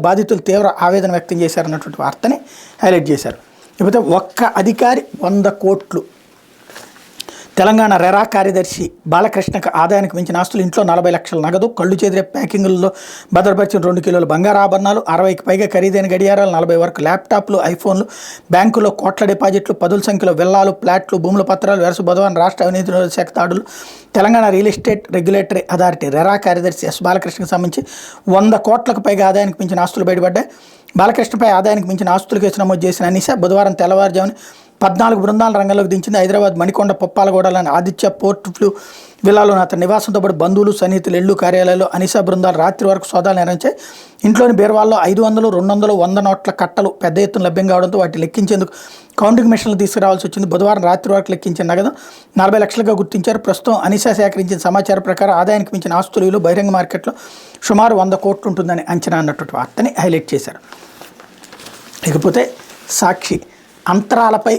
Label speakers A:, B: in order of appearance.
A: బాధితులు తీవ్ర ఆవేదన వ్యక్తం చేశారన్నటువంటి వార్తని హైలైట్ చేశారు. లేకపోతే ఒక్క అధికారి 100 కోట్లు. తెలంగాణ రెరా కార్యదర్శి బాలకృష్ణకు ఆదాయానికి మించిన ఆస్తులు, ఇంట్లో 40 లక్షల నగదు, కళ్ళు చెదిరే ప్యాకింగుల్లో భద్రపరిచిన 2 కిలోల బంగారు ఆభరణాలు, 60కి పైగా ఖరీదైన గడియారాలు, 40 వరకు ల్యాప్టాప్లు, ఐఫోన్లు, బ్యాంకులో కోట్ల డిపాజిట్లు, పదుల సంఖ్యలో విల్లాలు, ప్లాట్లు, భూముల పత్రాలు వెరసు బుధవారం రాష్ట్ర అవినీతి నిరోధక శాఖ దాడులు. Telangana real estate regulatory authority RERA కార్యదర్శి ఎస్ బాలకృష్ణకు సంబంధించి 100 కోట్లకు పైగా ఆదాయానికి మించిన ఆస్తులు బయటపడ్డాయి. బాలకృష్ణపై ఆదాయానికి మించిన ఆస్తులు కేసు నమోదు చేసిన అనిషా బుధవారం తెల్లవారుజామున 14 బృందాల రంగంలోకి దించింది. హైదరాబాద్ మణికొండ, పుప్పాలగూడలోని ఆదిత్య పోర్ట్ ఫ్లూ విల్లాలోని అతని నివాసంతో పాటు బంధువులు, సన్నిహితులు, ఇళ్ళు, కార్యాలయాల్లో అనిషా బృందాలు రాత్రి వరకు సోదాలు నిర్వహించాయి. ఇంట్లోని బీరువాల్లో 500, 200, 100 నోట్ల కట్టలు పెద్ద ఎత్తున లభ్యం కావడంతో వాటిని లెక్కించేందుకు కౌంటింగ్ మిషన్లు తీసుకురావాల్సి వచ్చింది. బుధవారం రాత్రి వరకు లెక్కించిన నగదు 40 లక్షలుగా గుర్తించారు. ప్రస్తుతం అనిషా సేకరించిన సమాచారం ప్రకారం ఆదాయానికి మించిన ఆస్తుల విలువ బహిరంగ మార్కెట్లో సుమారు 100 కోట్లు ఉంటుందని అంచనా అన్నటువంటి వార్తని హైలైట్ చేశారు. ఇకపోతే సాక్షి అంతరాలపై